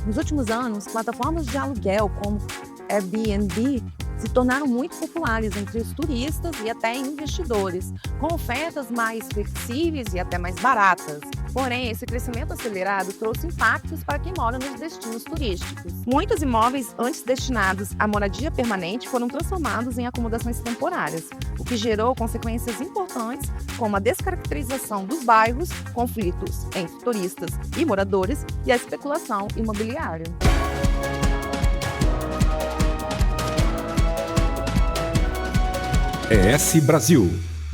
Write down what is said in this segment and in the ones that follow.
Nos últimos anos, plataformas de aluguel como Airbnb se tornaram muito populares entre os turistas e até investidores, com ofertas mais flexíveis e até mais baratas. Porém, esse crescimento acelerado trouxe impactos para quem mora nos destinos turísticos. Muitos imóveis antes destinados à moradia permanente foram transformados em acomodações temporárias, o que gerou consequências importantes, como a descaracterização dos bairros, conflitos entre turistas e moradores e a especulação imobiliária. ES Brasil.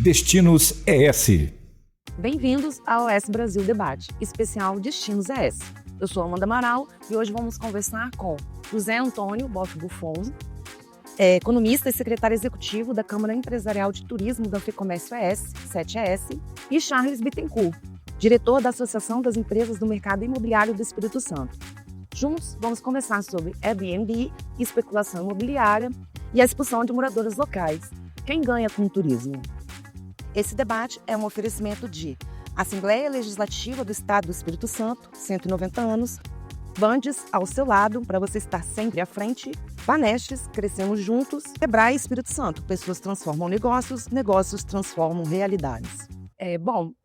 Destinos ES. Bem-vindos ao ES Brasil Debate, especial Destinos ES. Eu sou Amanda Amaral e hoje vamos conversar com José Antônio Boff Buffon, economista e secretário executivo da Câmara Empresarial de Turismo da FEComércio ES, 7ES, e Charles Bittencourt, diretor da Associação das Empresas do Mercado Imobiliário do Espírito Santo. Juntos, vamos conversar sobre Airbnb, especulação imobiliária e a expulsão de moradores locais. Quem ganha com o turismo? Esse debate é um oferecimento de Assembleia Legislativa do Estado do Espírito Santo, 190 anos, Bandes ao seu lado, para você estar sempre à frente, Banestes, crescemos juntos, Sebrae Espírito Santo, pessoas transformam negócios, negócios transformam realidades.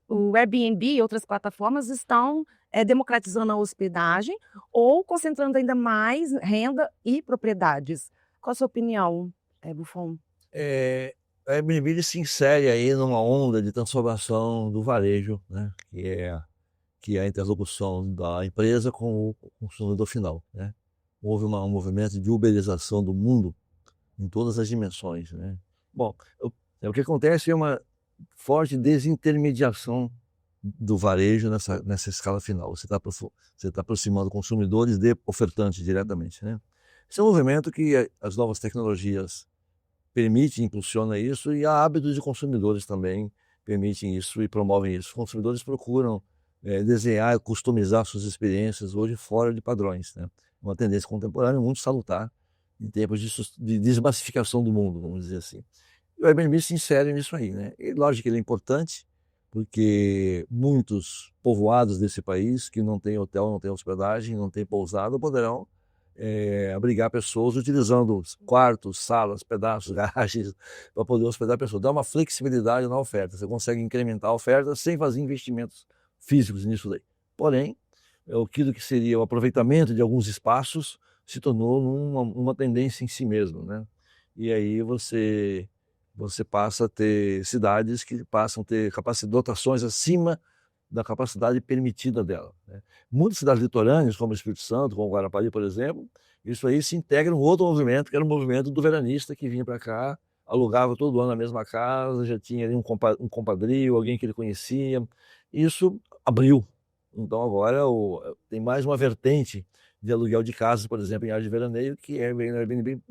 O Airbnb e outras plataformas estão democratizando a hospedagem ou concentrando ainda mais renda e propriedades. Qual a sua opinião, Buffon? A Airbnb se insere aí numa onda de transformação do varejo, né? que é a interlocução da empresa com o consumidor final, né? Houve um movimento de uberização do mundo em todas as dimensões, né? Bom, o que acontece é uma forte desintermediação do varejo nessa escala final. Você está aproximando consumidores de ofertantes diretamente, né? Esse é um movimento que as novas tecnologias permite, impulsiona isso, e há hábitos de consumidores também permitem isso e promovem isso. Os consumidores procuram desenhar e customizar suas experiências hoje fora de padrões, né? Uma tendência contemporânea muito salutar em tempos de desmassificação do mundo, vamos dizer assim. E o Airbnb se insere nisso aí, né? E lógico que ele é importante, porque muitos povoados desse país que não tem hotel, não tem hospedagem, não tem pousada, poderão abrigar pessoas utilizando quartos, salas, pedaços, garagens para poder hospedar pessoas. Dá uma flexibilidade na oferta. Você consegue incrementar a oferta sem fazer investimentos físicos nisso daí. Porém, aquilo que seria o aproveitamento de alguns espaços se tornou uma tendência em si mesmo, né? E aí você passa a ter cidades que passam a ter dotações acima da capacidade permitida dela, né? Muitas cidades litorâneas, como o Espírito Santo, como o Guarapari, por exemplo, isso aí se integra em um outro movimento, que era o movimento do veranista que vinha para cá, alugava todo ano a mesma casa, já tinha ali um compadrio, alguém que ele conhecia. Isso abriu. Então agora tem mais uma vertente de aluguel de casas, por exemplo, em área de veraneio, que é o Airbnb.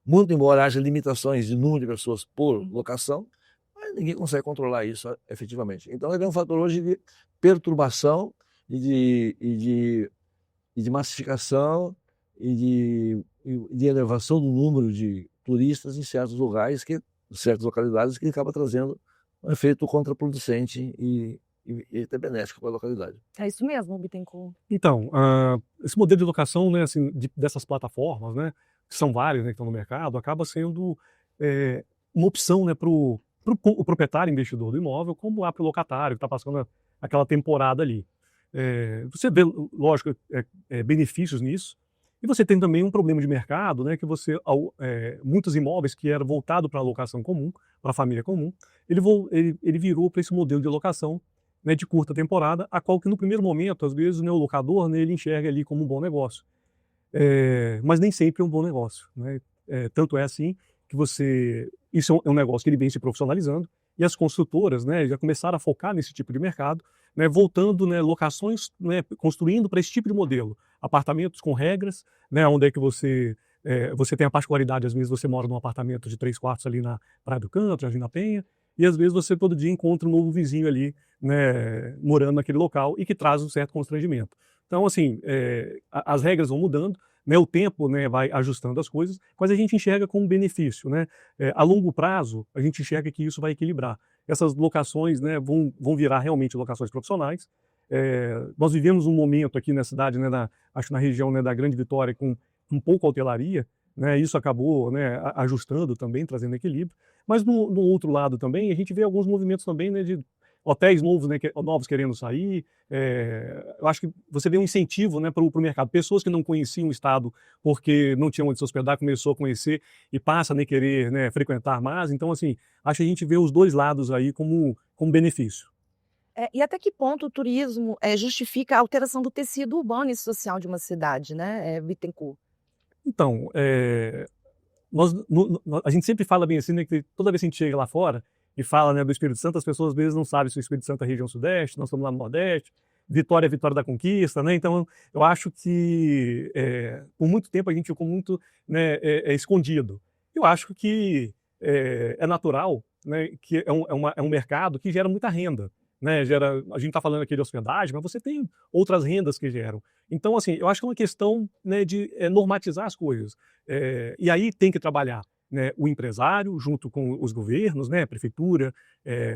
Muito embora haja limitações de número de pessoas por locação, mas ninguém consegue controlar isso efetivamente. Então ele é um fator hoje de perturbação e de massificação e de elevação do número de turistas em certos lugares, certas localidades, que acaba trazendo um efeito contraproducente e até benéfico para a localidade. É isso mesmo, Bittencourt. Então, esse modelo de locação, né, assim, dessas plataformas, né, que são várias, né, que estão no mercado, acaba sendo uma opção, né, para o proprietário investidor do imóvel, como para o locatário que está passando aquela temporada ali. Você vê, lógico, benefícios nisso, e você tem também um problema de mercado, né, que muitos imóveis que eram voltados para a locação comum, para a família comum, ele virou para esse modelo de locação, né, de curta temporada, a qual que no primeiro momento, às vezes, né, o locador, né, ele enxerga ali como um bom negócio. Mas nem sempre é um bom negócio, né? Tanto é assim que isso é um negócio que ele vem se profissionalizando, e as construtoras, né, já começaram a focar nesse tipo de mercado, né, voltando, né, locações, né, construindo para esse tipo de modelo. Apartamentos com regras, né, onde é que você tem a particularidade, às vezes você mora num apartamento de 3 quartos ali na Praia do Canto, Jardim da Penha, e às vezes você todo dia encontra um novo vizinho ali, né, morando naquele local e que traz um certo constrangimento. Então, assim, as regras vão mudando, né, o tempo, né, vai ajustando as coisas, mas a gente enxerga como benefício, né? A longo prazo, a gente enxerga que isso vai equilibrar. Essas locações, né, vão virar realmente locações profissionais, Nós vivemos um momento aqui na cidade, né, acho que na região, né, da Grande Vitória, com um pouco hotelaria, né, isso acabou, né, ajustando também, trazendo equilíbrio. Mas no outro lado também, a gente vê alguns movimentos também, né, de hotéis novos, né, novos querendo sair. Eu acho que você vê um incentivo, né, para o mercado. Pessoas que não conheciam o estado porque não tinham onde se hospedar, começou a conhecer e passa a querer, né, frequentar mais. Então, assim, acho que a gente vê os dois lados aí como benefício. E até que ponto o turismo justifica a alteração do tecido urbano e social de uma cidade, né, Bittencourt? Então, a gente sempre fala bem assim, né, que toda vez que a gente chega lá fora e fala, né, do Espírito Santo, as pessoas às vezes não sabem se o Espírito Santo é a região sudeste, nós estamos lá no Nordeste, Vitória é Vitória da Conquista, né? Então, eu acho que por muito tempo a gente ficou muito, né, escondido. Eu acho que é natural, né, que é um mercado que gera muita renda. Né, a gente está falando aqui de hospedagem, mas você tem outras rendas que geram. Então, assim, eu acho que é uma questão, né, de normatizar as coisas. E aí tem que trabalhar, né, o empresário junto com os governos, né, prefeitura,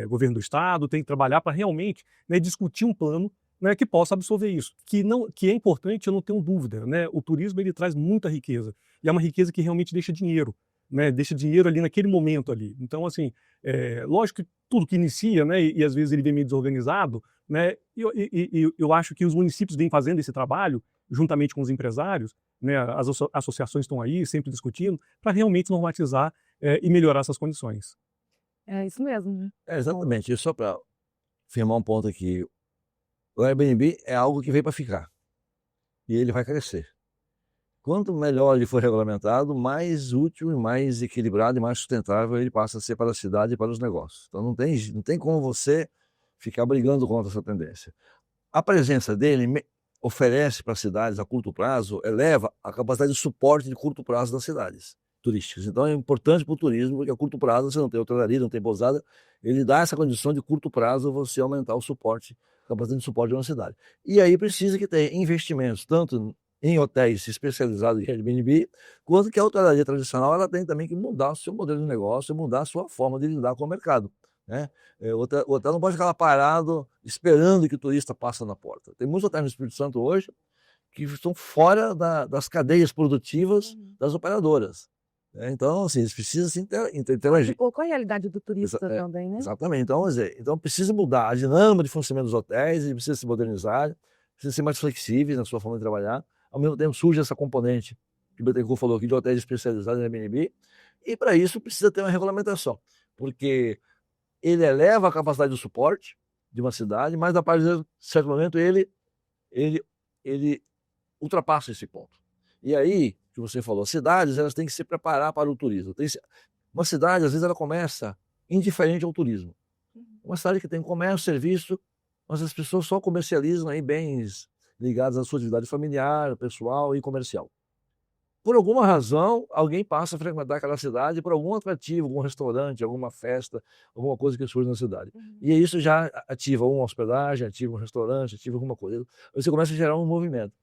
governo do estado, tem que trabalhar para realmente, né, discutir um plano, né, que possa absorver isso. Que é importante, eu não tenho dúvida. Né, o turismo ele traz muita riqueza. E é uma riqueza que realmente deixa dinheiro. Né, deixa dinheiro ali naquele momento ali. Então, assim, lógico que tudo que inicia, né, e às vezes ele vem meio desorganizado, né, eu acho que os municípios vêm fazendo esse trabalho, juntamente com os empresários, né, as associações estão aí sempre discutindo, para realmente normatizar e melhorar essas condições. É isso mesmo, né? Exatamente. E só para firmar um ponto aqui, o Airbnb é algo que veio para ficar. E ele vai crescer. Quanto melhor ele for regulamentado, mais útil e mais equilibrado e mais sustentável ele passa a ser para a cidade e para os negócios. Então não tem como você ficar brigando contra essa tendência. A presença dele oferece para as cidades a curto prazo, eleva a capacidade de suporte de curto prazo das cidades turísticas. Então é importante para o turismo, porque a curto prazo você não tem hotelaria, não tem pousada, ele dá essa condição de curto prazo você aumentar o suporte, a capacidade de suporte de uma cidade. E aí precisa que tenha investimentos, tanto em hotéis especializados em Airbnb, quanto que a hotelaria tradicional ela tem também que mudar o seu modelo de negócio, mudar a sua forma de lidar com o mercado. Né? O hotel não pode ficar parado esperando que o turista passe na porta. Tem muitos hotéis no Espírito Santo hoje que estão fora das cadeias produtivas das operadoras. Então, assim, eles precisam se interagir. Qual a realidade do turista também, né? Exatamente. Então precisa mudar a dinâmica de funcionamento dos hotéis, ele precisa se modernizar, precisa ser mais flexível na sua forma de trabalhar. Ao mesmo tempo surge essa componente que o Bittencourt falou aqui de hotéis especializados em Airbnb, e para isso precisa ter uma regulamentação, porque ele eleva a capacidade de suporte de uma cidade, mas a partir de certo momento ele ultrapassa esse ponto. E aí, que você falou, as cidades elas têm que se preparar para o turismo. Uma cidade, às vezes, ela começa indiferente ao turismo. Uma cidade que tem comércio, serviço, mas as pessoas só comercializam aí bens ligados à sua atividade familiar, pessoal e comercial. Por alguma razão, alguém passa a frequentar aquela cidade por algum atrativo, algum restaurante, alguma festa, alguma coisa que surge na cidade. E isso já ativa uma hospedagem, ativa um restaurante, ativa alguma coisa. Você começa a gerar um movimento.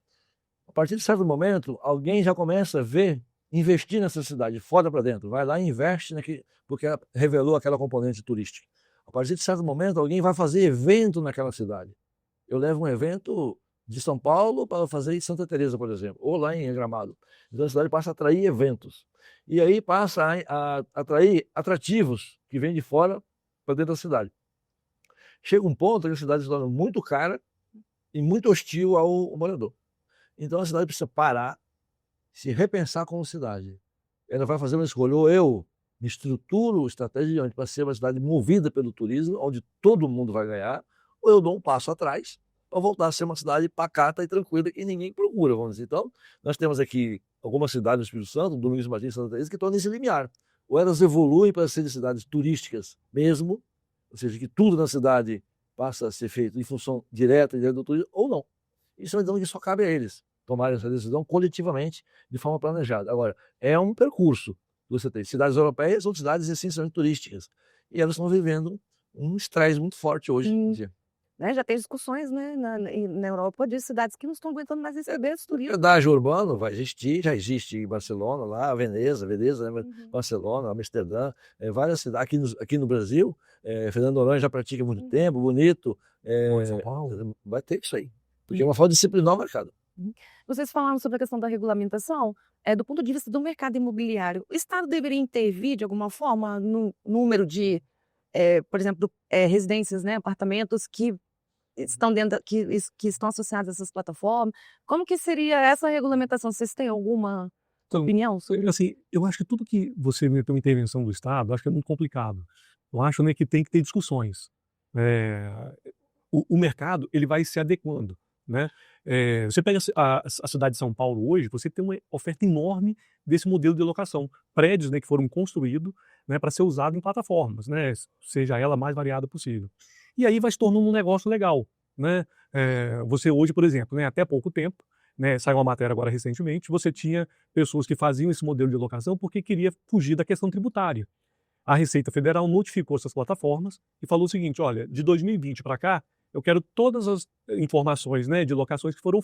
A partir de certo momento, alguém já começa a investir nessa cidade, fora para dentro. Vai lá e investe porque revelou aquela componente turística. A partir de certo momento, alguém vai fazer evento naquela cidade. Eu levo um evento de São Paulo para fazer em Santa Teresa, por exemplo, ou lá em Gramado. Então a cidade passa a atrair eventos. E aí passa a atrair atrativos que vêm de fora para dentro da cidade. Chega um ponto que a cidade se torna muito cara e muito hostil ao morador. Então a cidade precisa parar, se repensar como cidade. Ela vai fazer uma escolha, ou eu me estruturo estrategicamente para ser uma cidade movida pelo turismo, onde todo mundo vai ganhar, ou eu dou um passo atrás para voltar a ser uma cidade pacata e tranquila que ninguém procura, vamos dizer. Então, nós temos aqui algumas cidades do Espírito Santo, Domingos Martins e Santa Teresa, que estão nesse limiar. Ou elas evoluem para serem cidades turísticas mesmo, ou seja, que tudo na cidade passa a ser feito em função direta do turismo, ou não. Isso é uma decisão que só cabe a eles tomarem essa decisão coletivamente, de forma planejada. Agora, é um percurso que você tem. Cidades europeias são cidades essencialmente turísticas, e elas estão vivendo um estresse muito forte hoje em dia. Né? Já tem discussões, né, na Europa de cidades que não estão aguentando mais receber esse turismo. O pedágio urbano vai existir, já existe em Barcelona, lá, Veneza, né? Barcelona, Amsterdã, várias cidades, aqui no Brasil, Fernando Noronha já pratica há muito tempo, bonito. Ou em São Paulo. Vai ter isso aí. Porque é uma falta de disciplinar o mercado. Vocês falaram sobre a questão da regulamentação. Do ponto de vista do mercado imobiliário, o Estado deveria intervir de alguma forma no número de, por exemplo, residências, né, apartamentos que estão que estão associados a essas plataformas? Como que seria essa regulamentação? Vocês têm alguma Então, opinião sobre? assim, eu acho que tudo que você vê ter uma intervenção do Estado, eu acho que é muito complicado. Eu acho, né, que tem que ter discussões. O mercado ele vai se adequando, né? Você pega a cidade de São Paulo hoje, você tem uma oferta enorme desse modelo de locação. Prédios, né, que foram construídos, né, para ser usado em plataformas, né, seja ela a mais variada possível. E aí vai se tornando um negócio legal, né? Você hoje, por exemplo, né, até pouco tempo, né, saiu uma matéria agora recentemente, você tinha pessoas que faziam esse modelo de locação porque queria fugir da questão tributária. A Receita Federal notificou essas plataformas e falou o seguinte: olha, de 2020 para cá, eu quero todas as informações, né, de locações que foram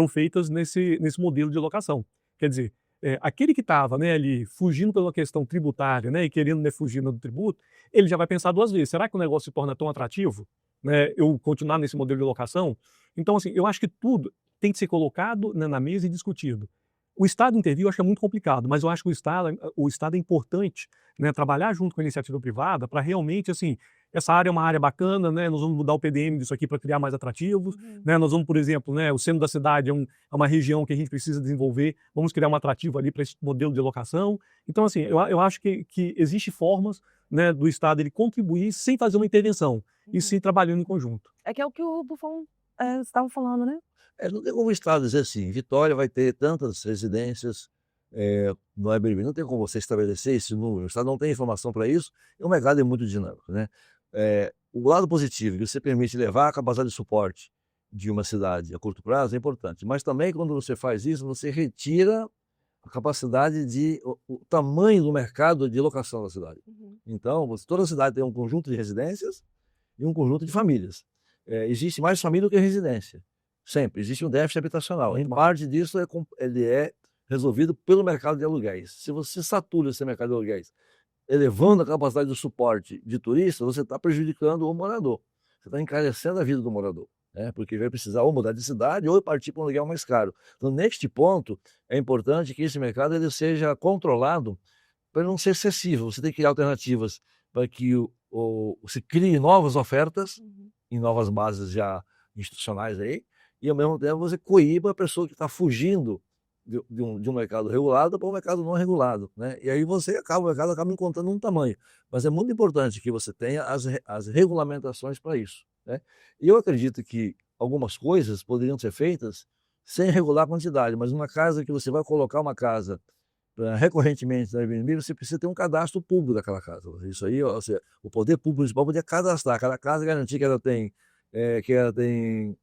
feitas nesse modelo de locação. Quer dizer, aquele que estava, né, ali fugindo pela questão tributária, né, e querendo, né, fugir do tributo, ele já vai pensar duas vezes. Será que o negócio se torna tão atrativo, né, eu continuar nesse modelo de locação? Então, assim, eu acho que tudo tem que ser colocado, né, na mesa e discutido. O Estado intervir eu acho que é muito complicado, mas eu acho que o Estado é importante, né, trabalhar junto com a iniciativa privada para realmente, assim, essa área é uma área bacana, né, nós vamos mudar o PDM disso aqui para criar mais atrativos, né, nós vamos, por exemplo, né, o centro da cidade é uma região que a gente precisa desenvolver, vamos criar um atrativo ali para esse modelo de locação. Então, assim, eu acho que existem formas, né, do Estado ele contribuir sem fazer uma intervenção, e sim trabalhando em conjunto. Que é o que o Buffon estava falando, né? Não tem como o Estado dizer assim, Vitória vai ter tantas residências no Airbnb, não tem como você estabelecer esse número, o Estado não tem informação para isso, e o mercado é muito dinâmico, né? O lado positivo, que você permite levar a capacidade de suporte de uma cidade a curto prazo é importante, mas também quando você faz isso, você retira a capacidade o tamanho do mercado de locação da cidade. Então, toda cidade tem um conjunto de residências e um conjunto de famílias. Existe mais família do que residência. Sempre. Existe um déficit habitacional. Em parte disso, ele é resolvido pelo mercado de aluguéis. Se você satura esse mercado de aluguéis, elevando a capacidade de suporte de turistas, você está prejudicando o morador. Você está encarecendo a vida do morador, né? Porque vai precisar ou mudar de cidade ou partir para um aluguel mais caro. Então, neste ponto, é importante que esse mercado ele seja controlado para não ser excessivo. Você tem que criar alternativas para que se crie novas ofertas em novas bases já institucionais aí, e ao mesmo tempo você coíba a pessoa que está fugindo de um mercado regulado para um mercado não regulado, né? E aí o mercado acaba encontrando um tamanho. Mas é muito importante que você tenha as regulamentações para isso, né? E eu acredito que algumas coisas poderiam ser feitas sem regular a quantidade, mas uma casa que você vai colocar uma casa recorrentemente na Airbnb, você precisa ter um cadastro público daquela casa. Isso aí, ou seja, o poder público municipal poderia cadastrar cada casa, garantir que ela tem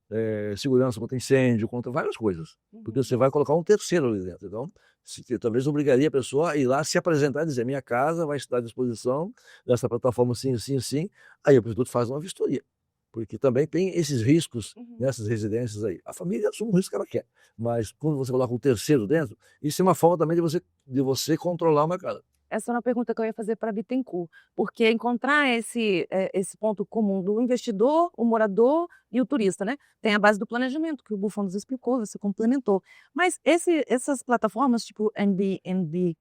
segurança contra incêndio, contra várias coisas. Porque você vai colocar um terceiro ali dentro. Então, talvez obrigaria a pessoa a ir lá se apresentar e dizer: minha casa vai estar à disposição dessa plataforma assim, assim, assim. Aí o produto faz uma vistoria. Porque também tem esses riscos nessas residências aí. A família assume o risco que ela quer. Mas quando você coloca um terceiro dentro, isso é uma forma também de você controlar o mercado. Essa é uma pergunta que eu ia fazer para a Bittencourt, porque encontrar esse ponto comum do investidor, o morador e o turista, né? Tem a base do planejamento, que o Buffon nos explicou, você complementou. Mas essas plataformas, tipo Airbnb,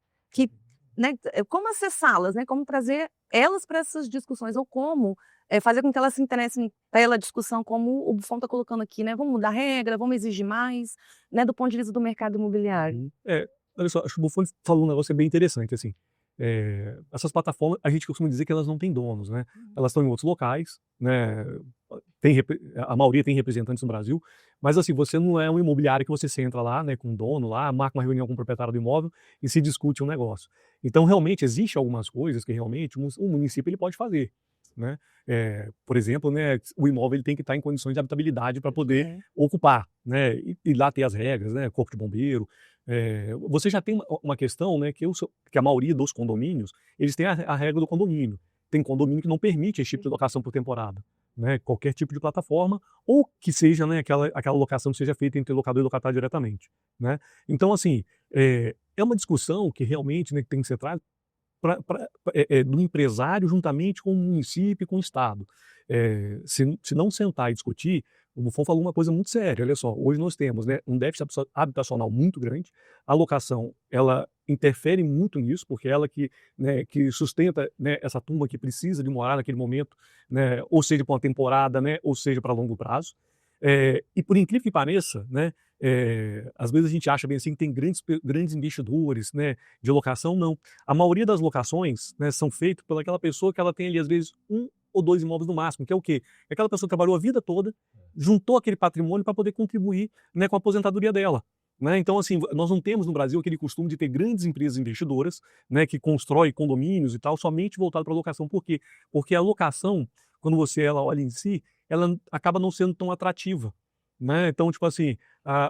né, como acessá-las, né? Como trazer elas para essas discussões, ou como fazer com que elas se interessem pela discussão, como o Buffon está colocando aqui, né? Vamos mudar a regra, vamos exigir mais, né? Do ponto de vista do mercado imobiliário. Olha só, acho que o Buffon falou um negócio bem interessante, assim. Essas plataformas, a gente costuma dizer que elas não têm donos, né? Elas estão em outros locais, né? A maioria tem representantes no Brasil, mas assim, você não é um imobiliário que você entra lá, né, com um dono lá, marca uma reunião com o proprietário do imóvel e se discute um negócio. Então, realmente, existem algumas coisas que realmente o município ele pode fazer, né? Por exemplo, né, o imóvel ele tem que estar em condições de habitabilidade para poder ocupar, né? E lá ter as regras, né? Corpo de bombeiro. Você já tem uma questão, né, que a maioria dos condomínios, eles têm a regra do condomínio. Tem condomínio que não permite esse tipo de locação por temporada, né, qualquer tipo de plataforma, ou que seja, né, aquela locação que seja feita entre locador e locatário diretamente, né. Então, assim, é uma discussão que realmente, né, tem que ser do empresário juntamente com o município e com o Estado. Se não sentar e discutir, o Buffon falou uma coisa muito séria. Olha só, hoje nós temos, né, um déficit habitacional muito grande, a locação ela interfere muito nisso, porque ela né, que sustenta, né, essa turma que precisa de morar naquele momento, né, ou seja para uma temporada, né, ou seja para longo prazo. E por incrível que pareça, né, às vezes a gente acha bem assim que tem grandes investidores, né, de locação. Não. A maioria das locações, né, são feitas por aquela pessoa que ela tem ali às vezes 1 ou 2 imóveis no máximo, que é o quê? É aquela pessoa que trabalhou a vida toda, juntou aquele patrimônio para poder contribuir, né, com a aposentadoria dela. Né? Então, assim, nós não temos no Brasil aquele costume de ter grandes empresas investidoras, né, que constroem condomínios e tal, somente voltado para a locação. Por quê? Porque a locação, quando ela olha em si, ela acaba não sendo tão atrativa. Né? Então, tipo assim,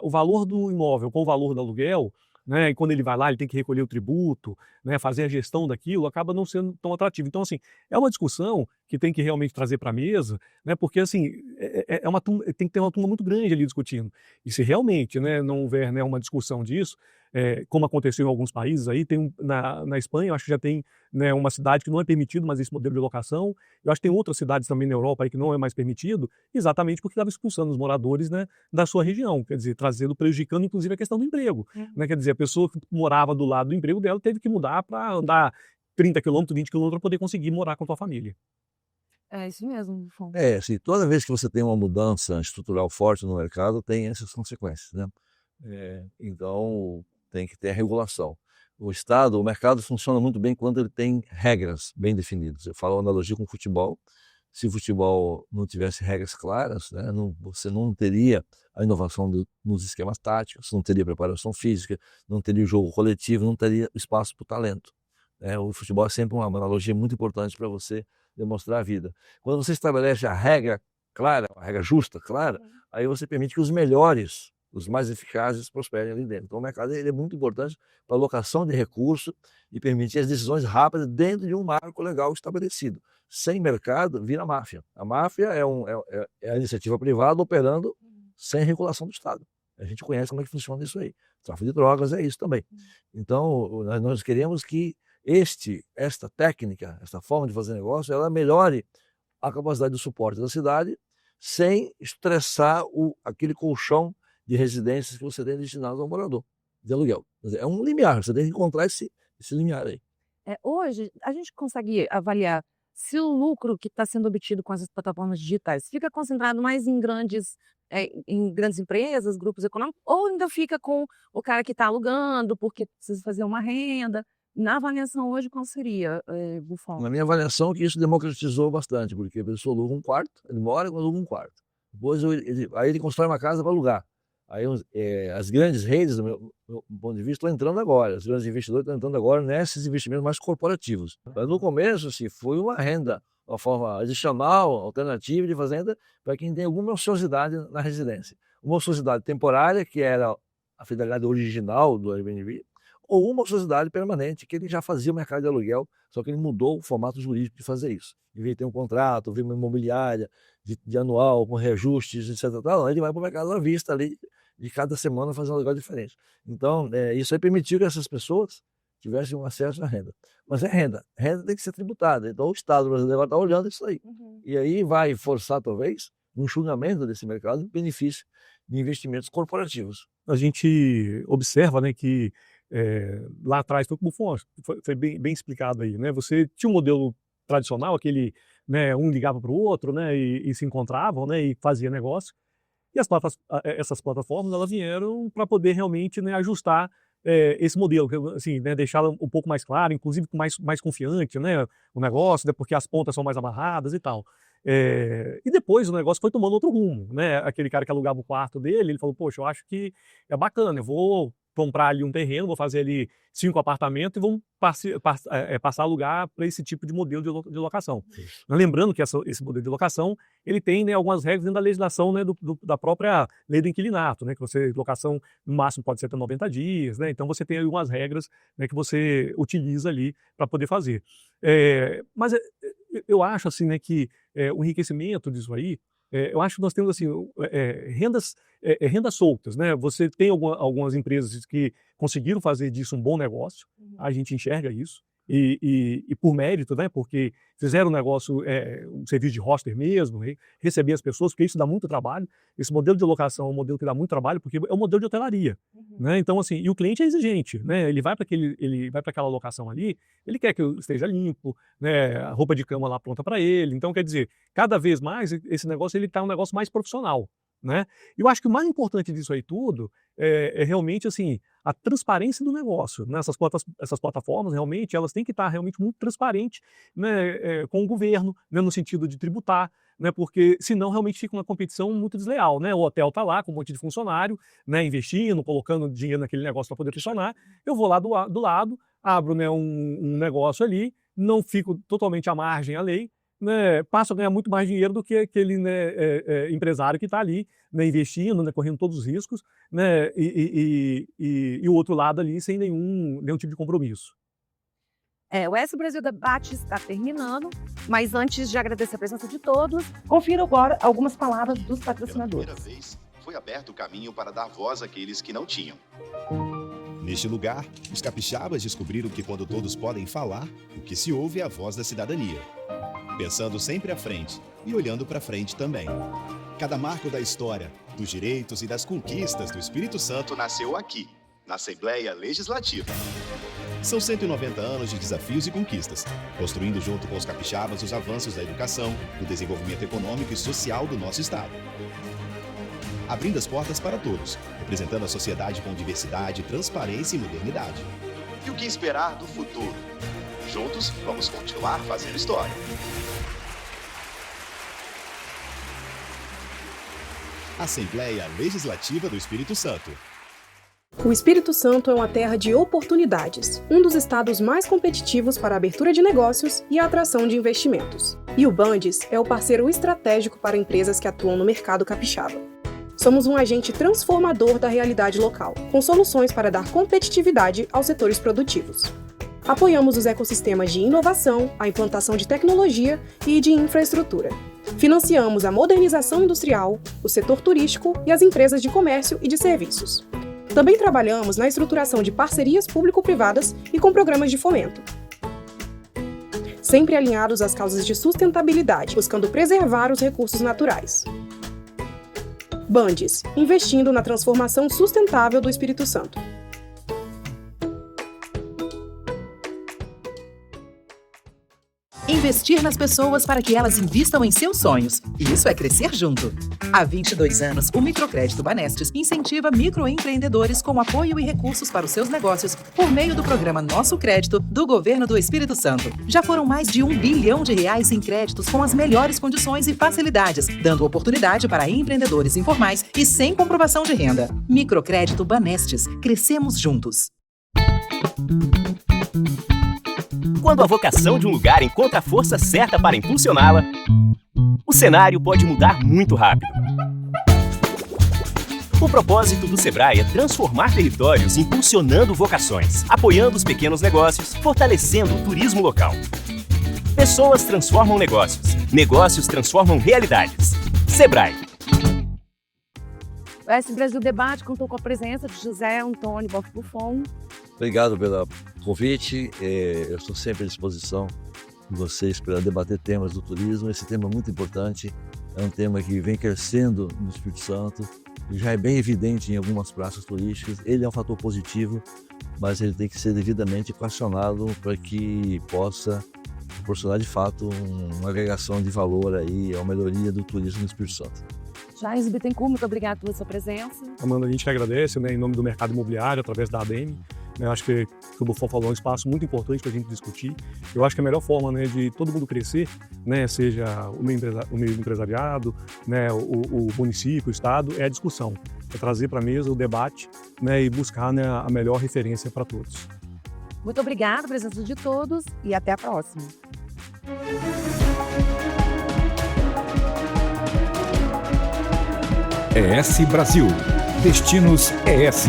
o valor do imóvel com o valor do aluguel, né, e quando ele vai lá, ele tem que recolher o tributo, né, fazer a gestão daquilo, acaba não sendo tão atrativo. Então, assim, é uma discussão que tem que realmente trazer para a mesa, né, porque, assim, tem que ter uma turma muito grande ali discutindo. E se realmente, né, não houver, né, uma discussão disso, como aconteceu em alguns países aí, na Espanha, eu acho que já tem, né, uma cidade que não é permitido mais esse modelo de locação. Eu acho que tem outras cidades também na Europa aí que não é mais permitido, exatamente porque estava expulsando os moradores, né, da sua região, quer dizer, prejudicando inclusive a questão do emprego. Né, quer dizer, a pessoa que morava do lado do emprego dela teve que mudar para andar 30 quilômetros, 20 quilômetros para poder conseguir morar com a sua família. É isso mesmo, Buffon. Assim, toda vez que você tem uma mudança estrutural forte no mercado, tem essas consequências, né? Então, tem que ter a regulação. O mercado funciona muito bem quando ele tem regras bem definidas. Eu falo analogia com o futebol. Se o futebol não tivesse regras claras, né, você não teria a inovação nos esquemas táticos, não teria preparação física, não teria o jogo coletivo, não teria espaço para o talento. O futebol é sempre uma analogia muito importante para você demonstrar a vida. Quando você estabelece a regra clara, a regra justa, clara, aí você permite que os melhores, os mais eficazes, prosperem ali dentro. Então o mercado ele é muito importante para a alocação de recursos e permitir as decisões rápidas dentro de um marco legal estabelecido. Sem mercado, vira máfia. A máfia é a iniciativa privada operando sem regulação do Estado. A gente conhece como é que funciona isso aí. Tráfico de drogas é isso também. Então, nós queremos que esta técnica, esta forma de fazer negócio, ela melhore a capacidade de suporte da cidade sem estressar aquele colchão de residências que você tem destinado ao morador de aluguel. É um limiar, você tem que encontrar esse limiar aí. Hoje, a gente consegue avaliar se o lucro que está sendo obtido com essas plataformas digitais fica concentrado mais em grandes empresas, grupos econômicos, ou ainda fica com o cara que está alugando porque precisa fazer uma renda. Na avaliação hoje, qual seria, Buffon? Na minha avaliação, que isso democratizou bastante, porque a pessoa aluga um quarto, ele mora e aluga um quarto. Depois aí ele constrói uma casa para alugar. Aí as grandes redes, do meu ponto de vista, estão entrando agora. Os grandes investidores estão entrando agora nesses investimentos mais corporativos. Mas no começo, assim, foi uma renda, uma forma adicional, alternativa de fazenda para quem tem alguma ociosidade na residência. Uma ociosidade temporária, que era a fidelidade original do Airbnb, ou uma sociedade permanente, que ele já fazia o mercado de aluguel, só que ele mudou o formato jurídico de fazer isso. Em vez de ter um contrato, vir uma imobiliária de anual, com reajustes, etc. Ele vai para o mercado à vista ali, de cada semana fazer um aluguel diferente. Então, isso aí permitiu que essas pessoas tivessem um acesso à renda. Mas é renda. Renda tem que ser tributada. Então, o Estado brasileiro está olhando isso aí. E aí vai forçar, talvez, um enxugamento desse mercado em benefício de investimentos corporativos. A gente observa, né, que lá atrás, foi como foi bem explicado aí, né? Você tinha um modelo tradicional, aquele, né, um ligava para o outro, né, e se encontravam, né, e fazia negócio. E essas plataformas, elas vieram para poder realmente, né, ajustar esse modelo, assim, né, deixá-lo um pouco mais claro, inclusive mais confiante, né, o negócio, né, porque as pontas são mais amarradas e tal. E depois o negócio foi tomando outro rumo, né? Aquele cara que alugava o quarto dele, ele falou, poxa, eu acho que é bacana, eu vou comprar ali um terreno, vou fazer ali 5 apartamentos e vamos passar a alugar para esse tipo de modelo de locação. Lembrando que esse modelo de locação, ele tem, né, algumas regras dentro da legislação, né, da própria lei do inquilinato, né, que locação no máximo pode ser até 90 dias, né, então você tem algumas regras, né, que você utiliza ali para poder fazer. Mas eu acho assim, né, que o enriquecimento disso aí, eu acho que nós temos assim, rendas soltas, né? Você tem algumas empresas que conseguiram fazer disso um bom negócio, a gente enxerga isso, e por mérito, né? Porque fizeram um negócio, um serviço de roster mesmo, receber as pessoas, porque isso dá muito trabalho. Esse modelo de locação é um modelo que dá muito trabalho, porque é um modelo de hotelaria, né? Então, assim, e o cliente é exigente, né? Ele vai para aquela locação ali, ele quer que esteja limpo, né? A roupa de cama lá pronta para ele. Então, quer dizer, cada vez mais esse negócio ele tá um negócio mais profissional, né? E eu acho que o mais importante disso aí tudo é realmente assim a transparência do negócio. Essas plataformas realmente elas têm que estar realmente muito transparentes, né, com o governo, né, no sentido de tributar, né, porque senão realmente fica uma competição muito desleal, né? O hotel está lá com um monte de funcionário, né, investindo, colocando dinheiro naquele negócio para poder funcionar. Eu vou lá do lado, abro, né, um negócio ali, não fico totalmente à margem à lei, né, passo a ganhar muito mais dinheiro do que aquele, né, empresário que está ali, né, investindo, né, correndo todos os riscos, né, e o outro lado ali sem nenhum tipo de compromisso. O S Brasil Debate está terminando, mas antes de agradecer a presença de todos, confira agora algumas palavras dos patrocinadores. Pela primeira vez, foi aberto o caminho para dar voz àqueles que não tinham. Neste lugar, os capixabas descobriram que quando todos podem falar, o que se ouve é a voz da cidadania. Pensando sempre à frente e olhando para frente também. Cada marco da história, dos direitos e das conquistas do Espírito Santo Nasceu aqui, na Assembleia Legislativa. são 190 anos de desafios e conquistas, construindo junto com os capixabas os avanços da educação, do desenvolvimento econômico e social do nosso estado. Abrindo as portas para todos, representando a sociedade com diversidade, transparência e modernidade. E o que esperar do futuro? Juntos, vamos continuar fazendo história. Assembleia Legislativa do Espírito Santo. O Espírito Santo é uma terra de oportunidades, um dos estados mais competitivos para a abertura de negócios e a atração de investimentos. E o Bandes é o parceiro estratégico para empresas que atuam no mercado capixaba. Somos um agente transformador da realidade local, com soluções para dar competitividade aos setores produtivos. Apoiamos os ecossistemas de inovação, a implantação de tecnologia e de infraestrutura. Financiamos a modernização industrial, o setor turístico e as empresas de comércio e de serviços. Também trabalhamos na estruturação de parcerias público-privadas e com programas de fomento. Sempre alinhados às causas de sustentabilidade, buscando preservar os recursos naturais. Bandes, investindo na transformação sustentável do Espírito Santo. Investir nas pessoas para que elas invistam em seus sonhos. Isso é crescer junto. Há 22 anos, o Microcrédito Banestes incentiva microempreendedores com apoio e recursos para os seus negócios por meio do programa Nosso Crédito do Governo do Espírito Santo. Já foram mais de R$1 bilhão em créditos com as melhores condições e facilidades, dando oportunidade para empreendedores informais e sem comprovação de renda. Microcrédito Banestes. Crescemos juntos. Quando a vocação de um lugar encontra a força certa para impulsioná-la, o cenário pode mudar muito rápido. O propósito do Sebrae é transformar territórios impulsionando vocações, apoiando os pequenos negócios, fortalecendo o turismo local. Pessoas transformam negócios, negócios transformam realidades. Sebrae. O S Brasil Debate contou com a presença de José Antônio Boff Buffon. Obrigado pelo convite. Eu estou sempre à disposição de vocês para debater temas do turismo. Esse tema é muito importante. É um tema que vem crescendo no Espírito Santo. Já é bem evidente em algumas praças turísticas. Ele é um fator positivo, mas ele tem que ser devidamente equacionado para que possa proporcionar de fato uma agregação de valor aí, a melhoria do turismo no Espírito Santo. Jair Bittencourt, muito obrigado pela sua presença. Amanda, a gente que agradece, né, em nome do mercado imobiliário, através da ADM. Eu acho que o Buffon falou é um espaço muito importante para a gente discutir. Eu acho que a melhor forma, né, de todo mundo crescer, né, seja o meio empresariado, né, o município, o estado, é a discussão. É trazer para a mesa o debate, né, e buscar, né, a melhor referência para todos. Muito obrigada pela presença de todos e até a próxima. ES Brasil. Destinos ES.